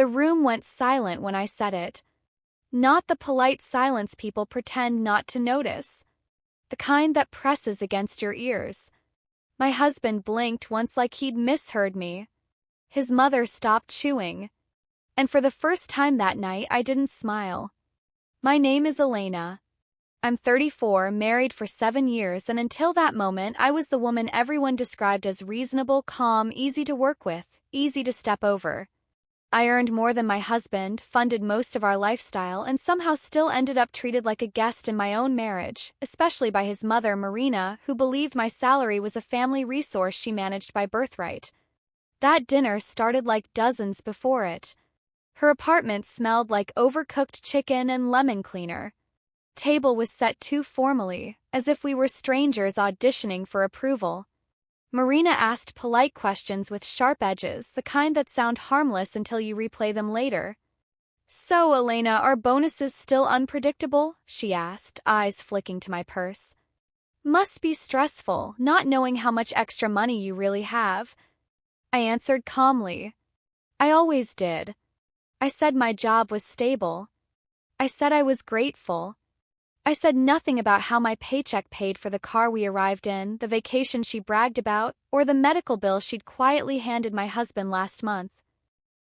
The room went silent when I said it. Not the polite silence people pretend not to notice. The kind that presses against your ears. My husband blinked once like he'd misheard me. His mother stopped chewing. And for the first time that night, I didn't smile. My name is Elena. I'm 34, married for 7 years, and until that moment, I was the woman everyone described as reasonable, calm, easy to work with, easy to step over. I earned more than my husband, funded most of our lifestyle, and somehow still ended up treated like a guest in my own marriage, especially by his mother, Marina, who believed my salary was a family resource she managed by birthright. That dinner started like dozens before it. Her apartment smelled like overcooked chicken and lemon cleaner. Table was set too formally, as if we were strangers auditioning for approval. Marina asked polite questions with sharp edges, the kind that sound harmless until you replay them later. "So, Elena, are bonuses still unpredictable?" she asked, eyes flicking to my purse. "Must be stressful, not knowing how much extra money you really have." I answered calmly. I always did. I said my job was stable. I said I was grateful. I said nothing about how my paycheck paid for the car we arrived in, the vacation she bragged about, or the medical bill she'd quietly handed my husband last month.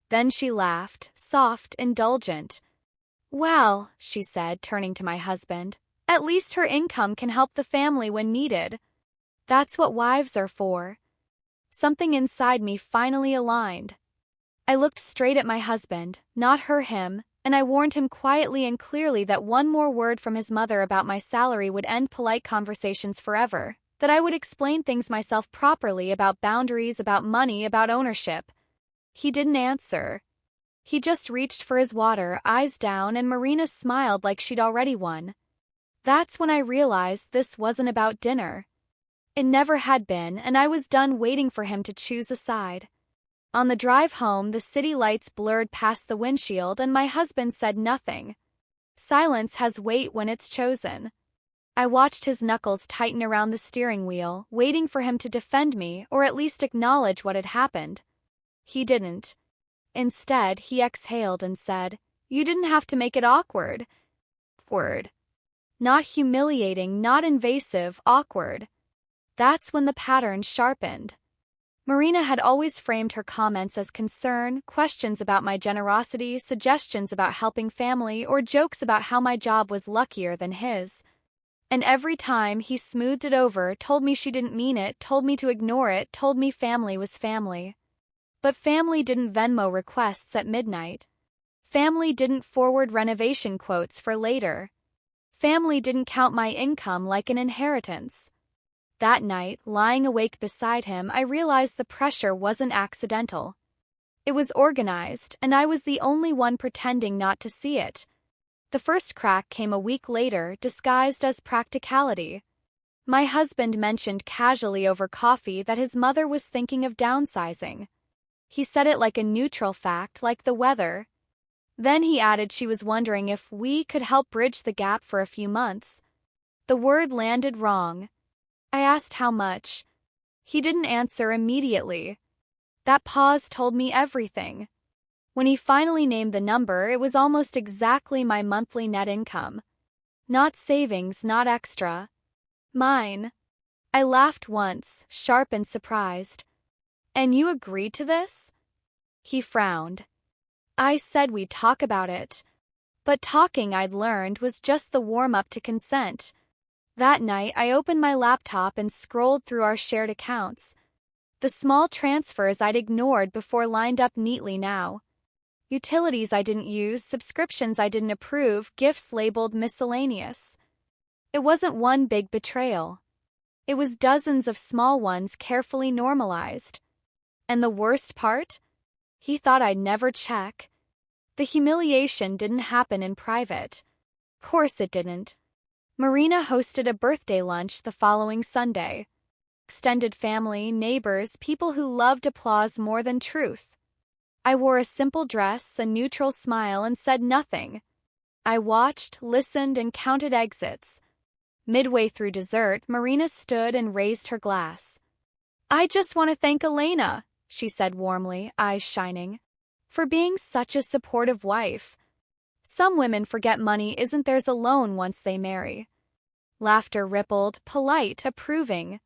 Then she laughed, soft, indulgent. "Well," she said, turning to my husband, "at least her income can help the family when needed. That's what wives are for." Something inside me finally aligned. I looked straight at my husband, not him, and I warned him quietly and clearly that one more word from his mother about my salary would end polite conversations forever, that I would explain things myself properly about boundaries, about money, about ownership. He didn't answer. He just reached for his water, eyes down, and Marina smiled like she'd already won. That's when I realized this wasn't about dinner. It never had been, and I was done waiting for him to choose a side. On the drive home, the city lights blurred past the windshield and my husband said nothing. Silence has weight when it's chosen. I watched his knuckles tighten around the steering wheel, waiting for him to defend me or at least acknowledge what had happened. He didn't. Instead, he exhaled and said, "You didn't have to make it awkward." Awkward. Not humiliating, not invasive, awkward. That's when the pattern sharpened. Marina had always framed her comments as concern, questions about my generosity, suggestions about helping family, or jokes about how my job was luckier than his. And every time he smoothed it over, told me she didn't mean it, told me to ignore it, told me family was family. But family didn't Venmo requests at midnight. Family didn't forward renovation quotes for later. Family didn't count my income like an inheritance. That night, lying awake beside him, I realized the pressure wasn't accidental. It was organized, and I was the only one pretending not to see it. The first crack came a week later, disguised as practicality. My husband mentioned casually over coffee that his mother was thinking of downsizing. He said it like a neutral fact, like the weather. Then he added she was wondering if we could help bridge the gap for a few months. The word landed wrong. I asked how much. He didn't answer immediately. That pause told me everything. When he finally named the number, it was almost exactly my monthly net income. Not savings, not extra. Mine. I laughed once, sharp and surprised. "And you agreed to this?" He frowned. I said we'd talk about it. But talking, I'd learned, was just the warm-up to consent. That night, I opened my laptop and scrolled through our shared accounts. The small transfers I'd ignored before lined up neatly now. Utilities I didn't use, subscriptions I didn't approve, gifts labeled miscellaneous. It wasn't one big betrayal. It was dozens of small ones carefully normalized. And the worst part? He thought I'd never check. The humiliation didn't happen in private. Of course it didn't. Marina hosted a birthday lunch the following Sunday. Extended family, neighbors, people who loved applause more than truth. I wore a simple dress, a neutral smile, and said nothing. I watched, listened, and counted exits. Midway through dessert, Marina stood and raised her glass. "I just want to thank Elena," she said warmly, eyes shining. for being such a supportive wife. Some women forget money isn't theirs alone once they marry. Laughter rippled, polite, approving.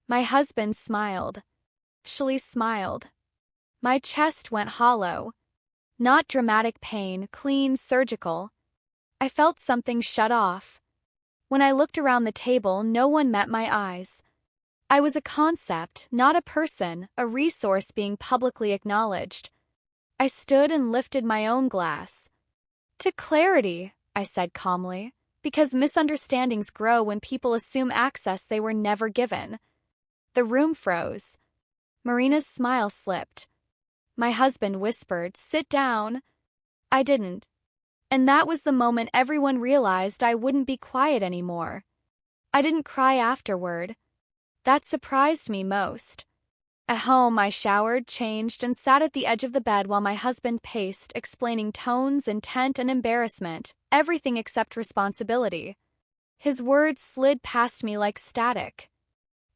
My husband smiled. Actually smiled. My chest went hollow. Not dramatic pain, clean, surgical. I felt something shut off. When I looked around the table, no one met my eyes. I was a concept, not a person, a resource being publicly acknowledged. I stood and lifted my own glass. To clarity, I said calmly, because misunderstandings grow when people assume access they were never given. The room froze. Marina's smile slipped. My husband whispered, "Sit down." I didn't. And that was the moment everyone realized I wouldn't be quiet anymore. I didn't cry afterward. That surprised me most. At home, I showered, changed, and sat at the edge of the bed while my husband paced, explaining tones, intent, and embarrassment, everything except responsibility. His words slid past me like static.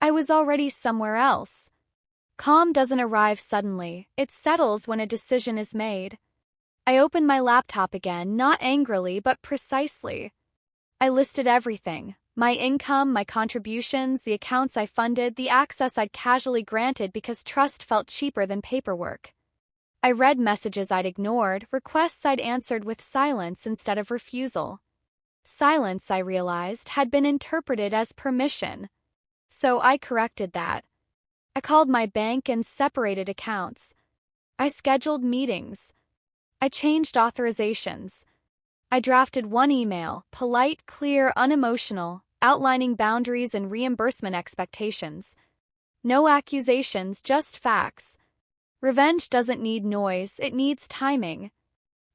I was already somewhere else. Calm doesn't arrive suddenly, it settles when a decision is made. I opened my laptop again, not angrily, but precisely. I listed everything. My income, my contributions, the accounts I funded, the access I'd casually granted because trust felt cheaper than paperwork. I read messages I'd ignored, requests I'd answered with silence instead of refusal. Silence, I realized, had been interpreted as permission. So I corrected that. I called my bank and separated accounts. I scheduled meetings. I changed authorizations. I drafted one email, polite, clear, unemotional, outlining boundaries and reimbursement expectations. No accusations, just facts. Revenge doesn't need noise, it needs timing.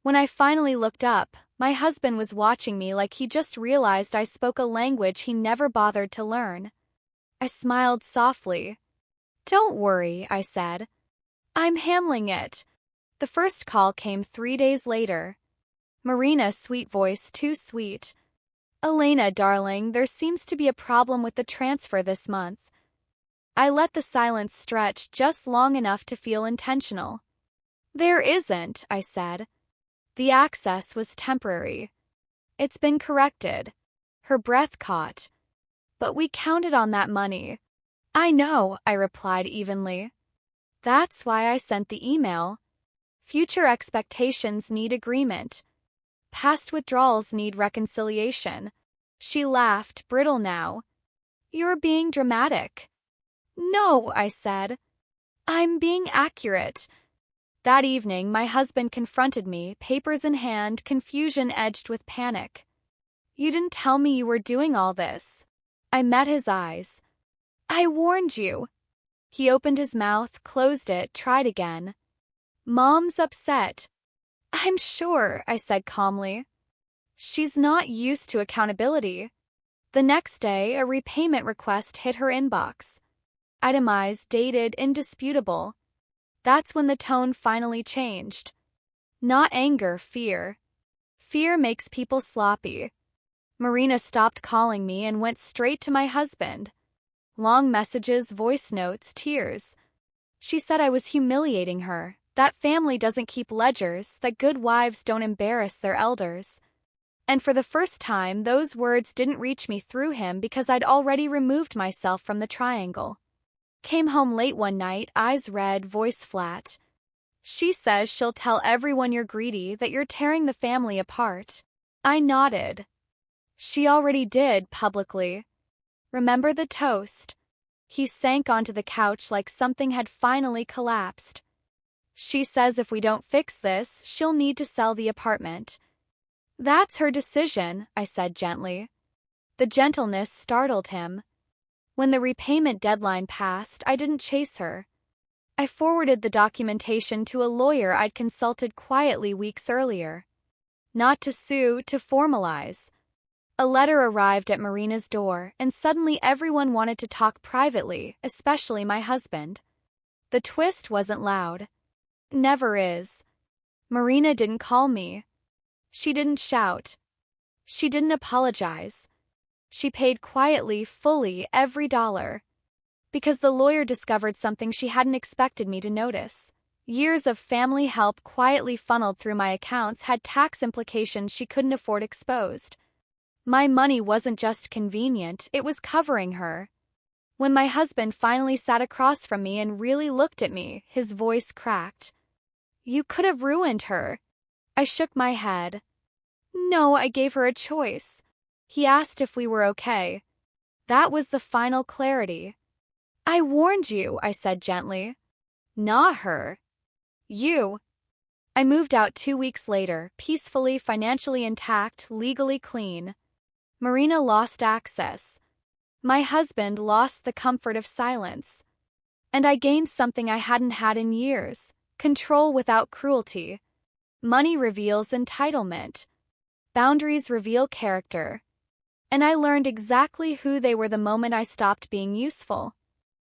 When I finally looked up, my husband was watching me like he just realized I spoke a language he never bothered to learn. I smiled softly. "Don't worry," I said. "I'm handling it." The first call came 3 days later. Marina, sweet voice, too sweet. "Elena, darling, there seems to be a problem with the transfer this month." I let the silence stretch just long enough to feel intentional. "There isn't," I said. "The access was temporary. It's been corrected." Her breath caught. "But we counted on that money." "I know," I replied evenly. "That's why I sent the email. Future expectations need agreement. Past withdrawals need reconciliation." She laughed, brittle now. "You're being dramatic." "No," I said. "I'm being accurate." That evening, my husband confronted me, papers in hand, confusion edged with panic. "You didn't tell me you were doing all this." I met his eyes. "I warned you." He opened his mouth, closed it, tried again. "Mom's upset." "I'm sure," I said calmly. "She's not used to accountability." The next day, a repayment request hit her inbox. Itemized, dated, indisputable. That's when the tone finally changed. Not anger, fear. Fear makes people sloppy. Marina stopped calling me and went straight to my husband. Long messages, voice notes, tears. She said I was humiliating her, that family doesn't keep ledgers, that good wives don't embarrass their elders. And for the first time, those words didn't reach me through him because I'd already removed myself from the triangle. Came home late one night, eyes red, voice flat. "She says she'll tell everyone you're greedy, that you're tearing the family apart." I nodded. "She already did, publicly. Remember the toast?" He sank onto the couch like something had finally collapsed. "She says if we don't fix this, she'll need to sell the apartment." "That's her decision," I said gently. The gentleness startled him. When the repayment deadline passed, I didn't chase her. I forwarded the documentation to a lawyer I'd consulted quietly weeks earlier. Not to sue, to formalize. A letter arrived at Marina's door, and suddenly everyone wanted to talk privately, especially my husband. The twist wasn't loud. Never is. Marina didn't call me. She didn't shout. She didn't apologize. She paid quietly, fully, every dollar. Because the lawyer discovered something she hadn't expected me to notice. Years of family help quietly funneled through my accounts had tax implications she couldn't afford exposed. My money wasn't just convenient, it was covering her. When my husband finally sat across from me and really looked at me, his voice cracked. "You could have ruined her." I shook my head. "No, I gave her a choice." He asked if we were okay. That was the final clarity. "I warned you," I said gently. "Not her. You." I moved out 2 weeks later, peacefully, financially intact, legally clean. Marina lost access. My husband lost the comfort of silence. And I gained something I hadn't had in years: control without cruelty. Money reveals entitlement. Boundaries reveal character. And I learned exactly who they were the moment I stopped being useful.